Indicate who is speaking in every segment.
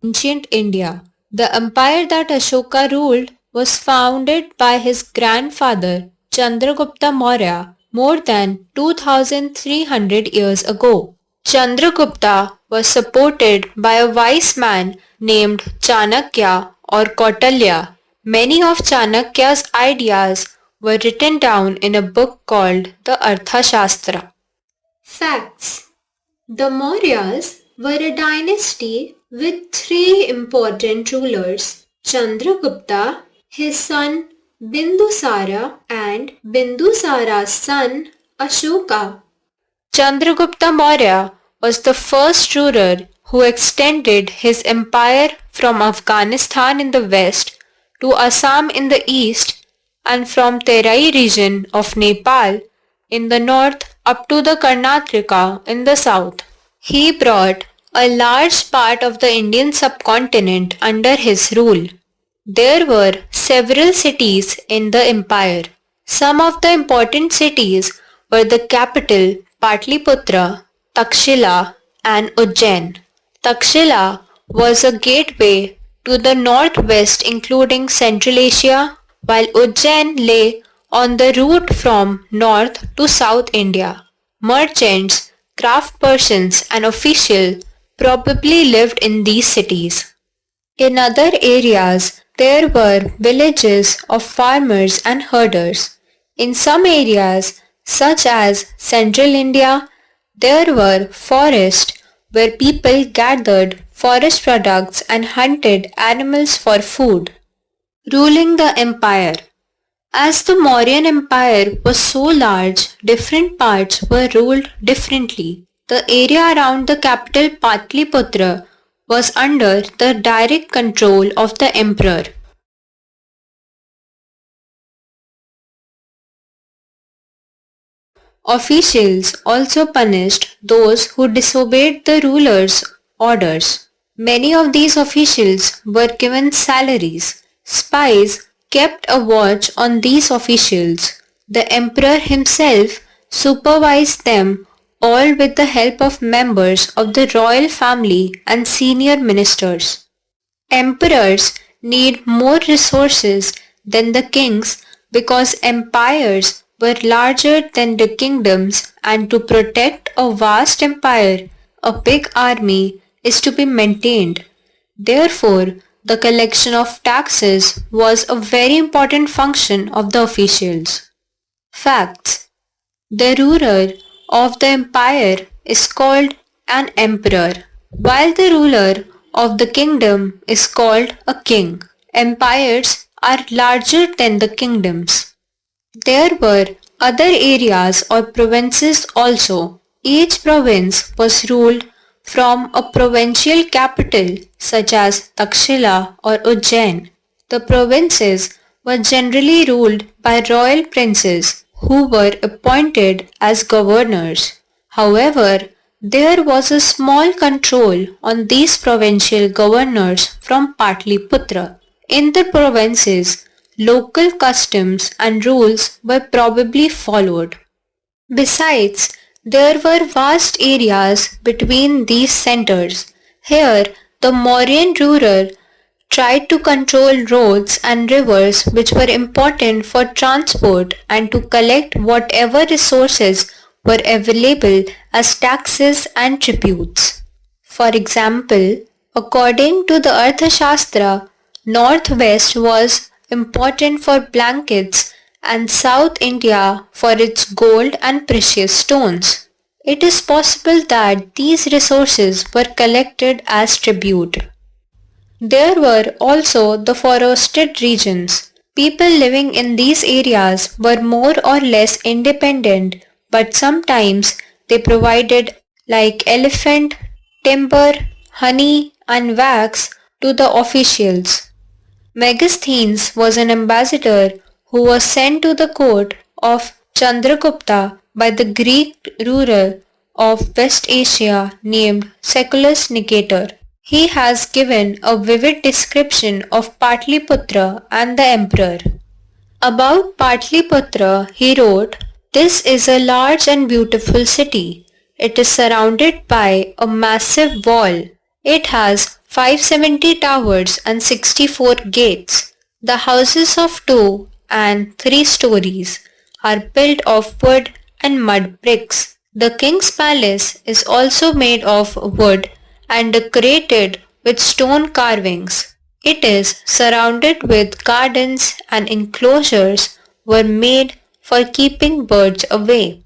Speaker 1: ancient India. The empire that Ashoka ruled was founded by his grandfather Chandragupta Maurya more than 2300 years ago. Chandragupta was supported by a wise man named Chanakya or Kautilya. Many of Chanakya's ideas were written down in a book called the Arthashastra. Facts: the Mauryas were a dynasty with three important rulers: Chandragupta, his son Bindusara, and Bindusara's son Ashoka. Chandragupta Maurya was the first ruler who extended his empire from Afghanistan in the west to Assam in the east and from Terai region of Nepal in the north up to the Karnataka in the south. He brought a large part of the Indian subcontinent under his rule. There were several cities in the empire. Some of the important cities were the capital Patliputra, Takshila and Ujjain. Takshila was a gateway to the northwest including Central Asia, while Ujjain lay on the route from north to South India. Merchants, craftspersons and officials probably lived in these cities. In other areas, there were villages of farmers and herders. In some areas, such as central India, there were forests where people gathered forest products and hunted animals for food. Ruling the empire. As the Mauryan Empire was so large, different parts were ruled differently. The area around the capital Patliputra was under the direct control of the emperor. Officials also punished those who disobeyed the ruler's orders. Many of these officials were given salaries. Spies kept a watch on these officials. The emperor himself supervised them all with the help of members of the royal family and senior ministers. Emperors need more resources than the kings because empires were larger than the kingdoms, and to protect a vast empire, a big army is to be maintained. Therefore, the collection of taxes was a very important function of the officials. Facts: the ruler of the empire is called an emperor, while the ruler of the kingdom is called a king. Empires are larger than the kingdoms. There were other areas or provinces also. Each province was ruled from a provincial capital such as Takshila or Ujjain. The provinces were generally ruled by royal princes who were appointed as governors. However, there was a small control on these provincial governors from Patliputra. In the provinces, local customs and rules were probably followed. Besides, there were vast areas between these centers. Here, the Mauryan ruler tried to control roads and rivers which were important for transport and to collect whatever resources were available as taxes and tributes. For example, according to the Arthashastra, northwest was important for blankets and South India for its gold and precious stones. It is possible that these resources were collected as tribute. There were also the forested regions. People living in these areas were more or less independent, but sometimes they provided like elephant, timber, honey and wax to the officials. Megasthenes was an ambassador who was sent to the court of Chandragupta by the Greek ruler of West Asia named Secundus Nicator. He has given a vivid description of Patliputra and the emperor. About Patliputra he wrote, "This is a large and beautiful city. It is surrounded by a massive wall. It has 570 towers and 64 gates. The houses of 2 and 3 stories are built of wood and mud bricks. The king's palace is also made of wood and decorated with stone carvings. It is surrounded with gardens and enclosures were made for keeping birds away.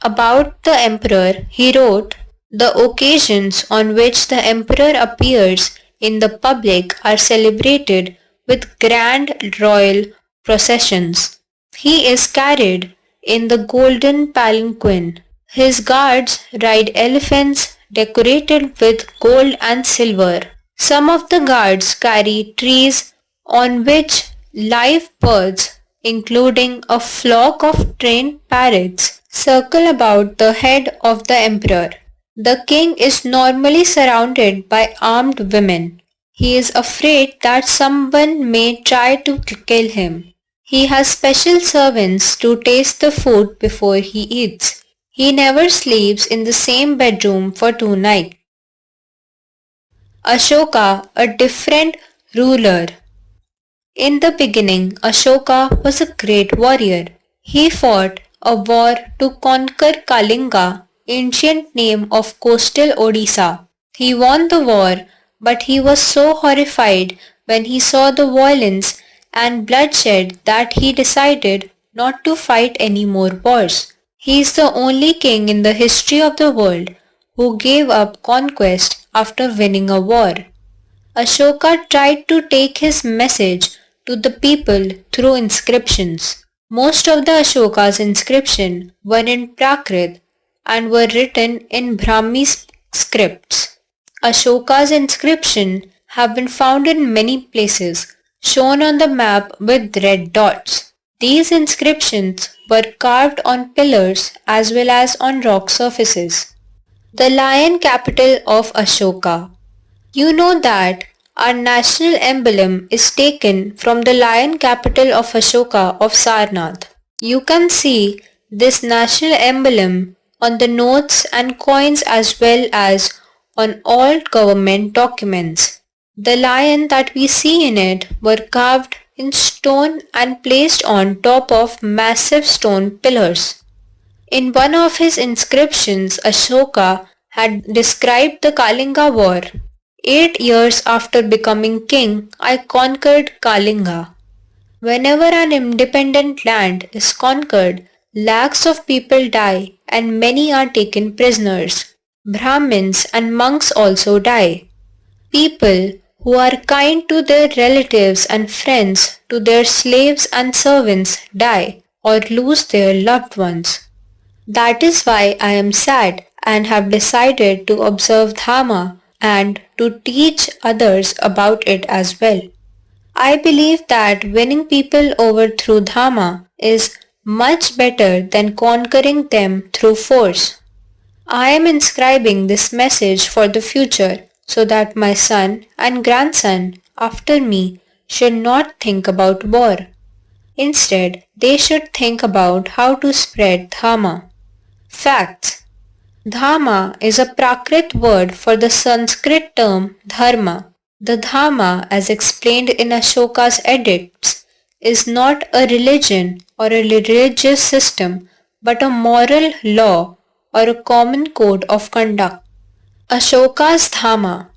Speaker 1: About the emperor, he wrote, "The occasions on which the emperor appears in the public are celebrated with grand royal processions. He is carried in the golden palanquin. His guards ride elephants decorated with gold and silver. Some of the guards carry trees on which live birds, including a flock of trained parrots, circle about the head of the emperor. The king is normally surrounded by armed women. He is afraid that someone may try to kill him. He has special servants to taste the food before he eats. He never sleeps in the same bedroom for 2 nights. Ashoka, a different ruler. In the beginning, Ashoka was a great warrior. He fought a war to conquer Kalinga, ancient name of coastal Odisha. He won the war, but he was so horrified when he saw the violence and bloodshed that he decided not to fight any more wars. He is the only king in the history of the world who gave up conquest after winning a war. Ashoka tried to take his message to the people through inscriptions. Most of the Ashoka's inscriptions were in Prakrit and were written in Brahmi scripts. Ashoka's inscriptions have been found in many places, shown on the map with red dots. These inscriptions were carved on pillars as well as on rock surfaces. The lion capital of Ashoka. You know that our national emblem is taken from the lion capital of Ashoka of Sarnath. You can see this national emblem on the notes and coins as well as on all government documents. The lion that we see in it were carved in stone and placed on top of massive stone pillars. In one of his inscriptions, Ashoka had described the Kalinga War. 8 years after becoming king, I conquered Kalinga. Whenever an independent land is conquered, lakhs of people die and many are taken prisoners. Brahmins and monks also die. People who are kind to their relatives and friends, to their slaves and servants die or lose their loved ones. That is why I am sad and have decided to observe Dhamma and to teach others about it as well. I believe that winning people over through Dhamma is much better than conquering them through force. I am inscribing this message for the future so that my son and grandson after me should not think about war. Instead, they should think about how to spread Dhamma. Facts. Dhamma is a Prakrit word for the Sanskrit term dharma. The Dhamma, as explained in Ashoka's edicts, is not a religion or a religious system but a moral law or a common code of conduct. Ashoka's Dhamma.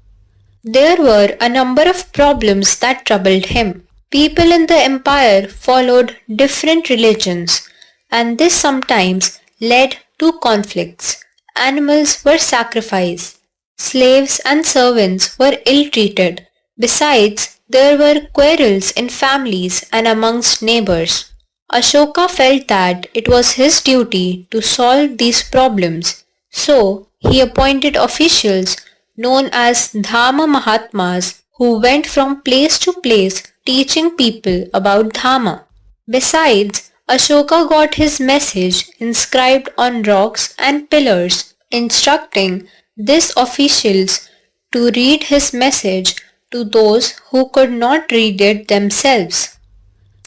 Speaker 1: There were a number of problems that troubled him. People in the empire followed different religions, and this sometimes led to conflicts. Animals were sacrificed. Slaves and servants were ill-treated. Besides, there were quarrels in families and amongst neighbors. Ashoka felt that it was his duty to solve these problems, so he appointed officials known as Dhamma Mahatmas who went from place to place teaching people about Dhamma. Besides, Ashoka got his message inscribed on rocks and pillars, instructing these officials to read his message to those who could not read it themselves.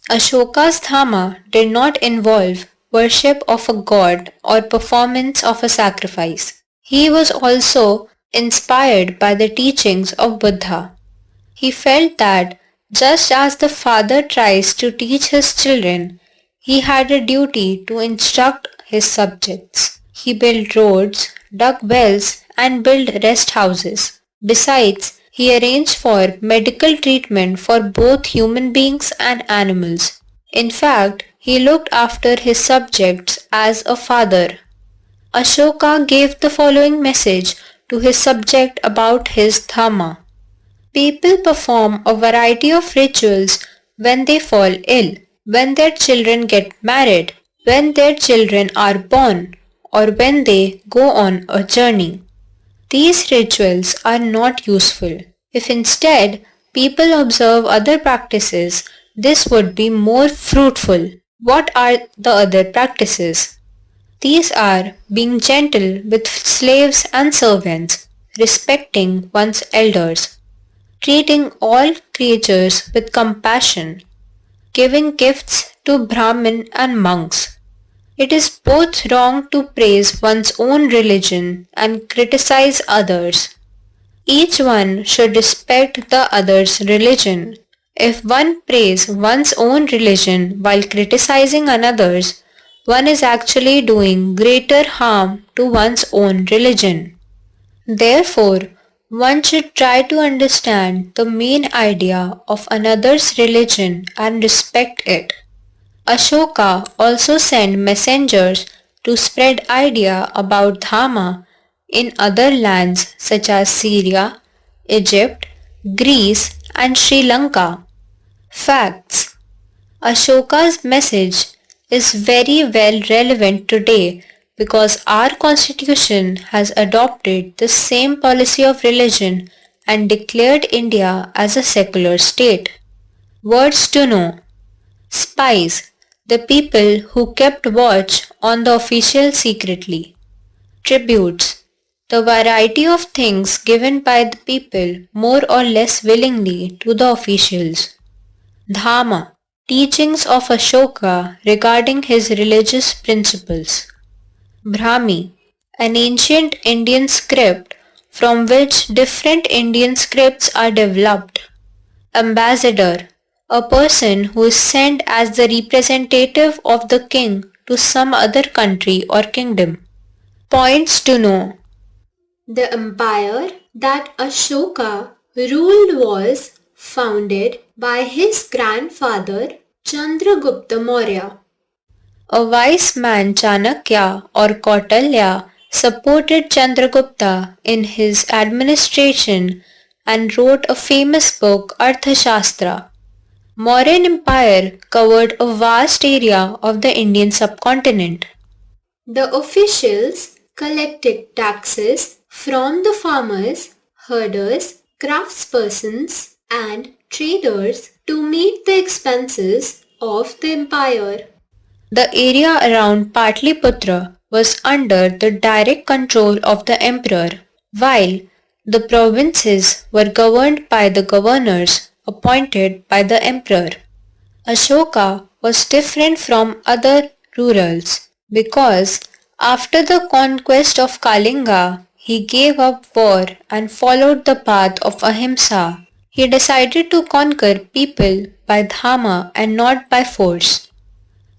Speaker 1: Ashoka's Dhamma did not involve worship of a god or performance of a sacrifice. He was also inspired by the teachings of Buddha. He felt that just as the father tries to teach his children, he had a duty to instruct his subjects. He built roads, dug wells, and built rest houses. Besides, he arranged for medical treatment for both human beings and animals. In fact, he looked after his subjects as a father. Ashoka gave the following message to his subject about his dharma. People perform a variety of rituals when they fall ill, when their children get married, when their children are born, or when they go on a journey. These rituals are not useful. If instead people observe other practices, this would be more fruitful. What are the other practices? These are being gentle with slaves and servants, respecting one's elders, treating all creatures with compassion, giving gifts to Brahmin and monks. It is both wrong to praise one's own religion and criticize others. Each one should respect the other's religion. If one praises one's own religion while criticizing another's, one is actually doing greater harm to one's own religion. Therefore, one should try to understand the main idea of another's religion and respect it. Ashoka also sent messengers to spread idea about Dharma in other lands such as Syria, Egypt, Greece and Sri Lanka. Facts: Ashoka's message is very well relevant today because our constitution has adopted the same policy of religion and declared India as a secular state. Words to know: spies, the people who kept watch on the official secretly. Tributes, the variety of things given by the people more or less willingly to the officials. Dharma, teachings of Ashoka regarding his religious principles. Brahmi, an ancient Indian script from which different Indian scripts are developed. Ambassador, a person who is sent as the representative of the king to some other country or kingdom. Points to know: the empire that Ashoka ruled was founded by his grandfather Chandragupta Maurya. A wise man, Chanakya or Kautilya, supported Chandragupta in his administration and wrote a famous book, Arthashastra. Mauryan Empire covered a vast area of the Indian subcontinent. The officials collected taxes from the farmers, herders, craftspersons, and traders to meet the expenses of the empire. The area around Patliputra was under the direct control of the emperor, while the provinces were governed by the governors appointed by the emperor. Ashoka was different from other rurals because after the conquest of Kalinga, he gave up war and followed the path of ahimsa. He decided to conquer people by dharma and not by force.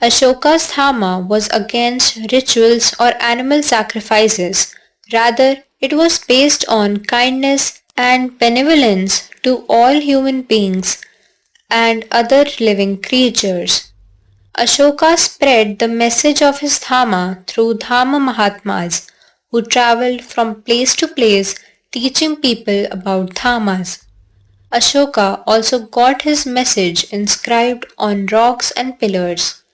Speaker 1: Ashoka's dharma was against rituals or animal sacrifices. Rather, it was based on kindness and benevolence to all human beings and other living creatures. Ashoka spread the message of his dharma through Dharma Mahatmas who traveled from place to place teaching people about dharmas. Ashoka also got his message inscribed on rocks and pillars.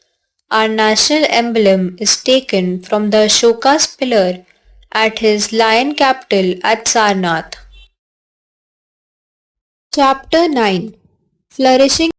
Speaker 1: Our national emblem is taken from the Ashoka's pillar at his lion capital at Sarnath. Chapter 9: Flourishing